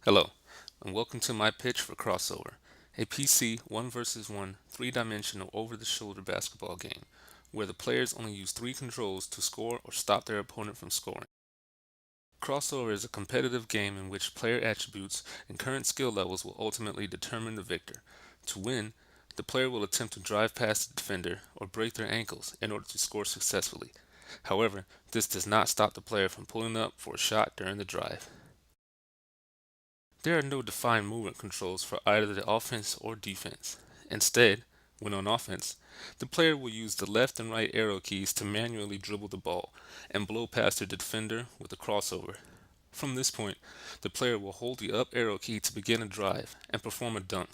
Hello, and welcome to my pitch for Xrossover, a PC 1 versus 1 three-dimensional over-the-shoulder basketball game, where the players only use three controls to score or stop their opponent from scoring. Xrossover is a competitive game in which player attributes and current skill levels will ultimately determine the victor. To win, the player will attempt to drive past the defender or break their ankles in order to score successfully. However, this does not stop the player from pulling up for a shot during the drive. There are no defined movement controls for either the offense or defense. Instead, when on offense, the player will use the left and right arrow keys to manually dribble the ball and blow past the defender with a crossover. From this point, the player will hold the up arrow key to begin a drive and perform a dunk.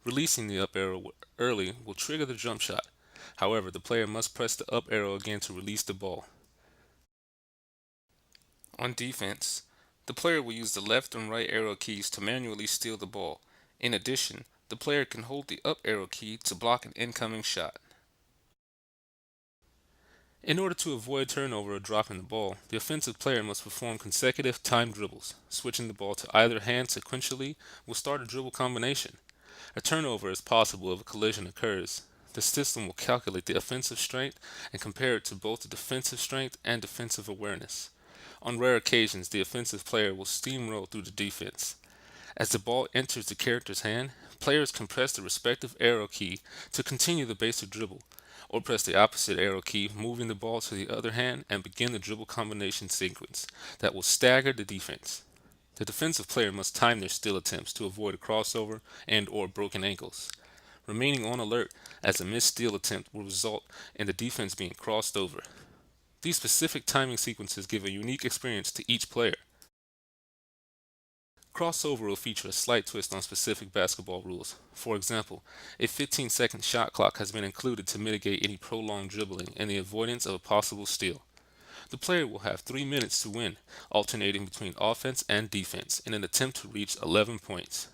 Releasing the up arrow early will trigger the jump shot. However, the player must press the up arrow again to release the ball. On defense, the player will use the left and right arrow keys to manually steal the ball. In addition, the player can hold the up arrow key to block an incoming shot. In order to avoid turnover or dropping the ball, the offensive player must perform consecutive timed dribbles. Switching the ball to either hand sequentially will start a dribble combination. A turnover is possible if a collision occurs. The system will calculate the offensive strength and compare it to both the defensive strength and defensive awareness. On rare occasions, the offensive player will steamroll through the defense. As the ball enters the character's hand, players can press the respective arrow key to continue the basic dribble, or press the opposite arrow key, moving the ball to the other hand and begin the dribble combination sequence that will stagger the defense. The defensive player must time their steal attempts to avoid a crossover and or broken ankles, remaining on alert as a missed steal attempt will result in the defense being crossed over. These specific timing sequences give a unique experience to each player. Xrossover will feature a slight twist on specific basketball rules. For example, a 15-second shot clock has been included to mitigate any prolonged dribbling and the avoidance of a possible steal. The player will have 3 minutes to win, alternating between offense and defense in an attempt to reach 11 points.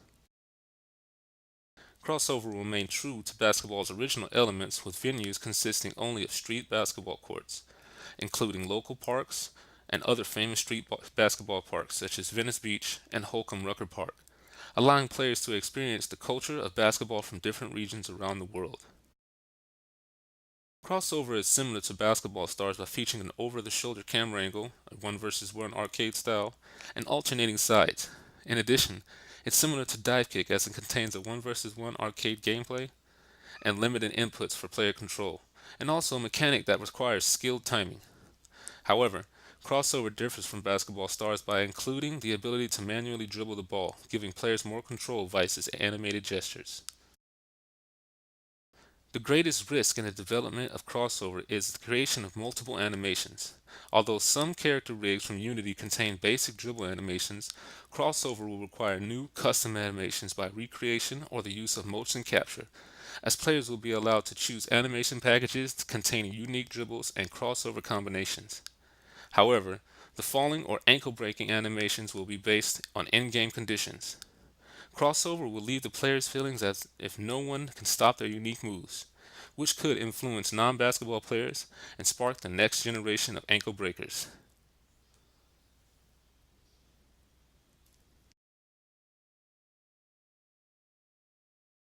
Xrossover will remain true to basketball's original elements with venues consisting only of street basketball courts, including local parks and other famous street basketball parks such as Venice Beach and Holcomb Rucker Park, allowing players to experience the culture of basketball from different regions around the world. Xrossover is similar to Basketball Stars by featuring an over-the-shoulder camera angle, a 1 versus 1 arcade style, and alternating sides. In addition, it's similar to Dive Kick as it contains a 1 versus 1 arcade gameplay and limited inputs for player control, and also a mechanic that requires skilled timing. However, Xrossover differs from Basketball Stars by including the ability to manually dribble the ball, giving players more control via animated gestures. The greatest risk in the development of Xrossover is the creation of multiple animations. Although some character rigs from Unity contain basic dribble animations, Xrossover will require new custom animations by recreation or the use of motion capture, as players will be allowed to choose animation packages containing unique dribbles and crossover combinations. However, the falling or ankle breaking animations will be based on in-game conditions. Xrossover will leave the players' feelings as if no one can stop their unique moves, which could influence non-basketball players and spark the next generation of ankle breakers.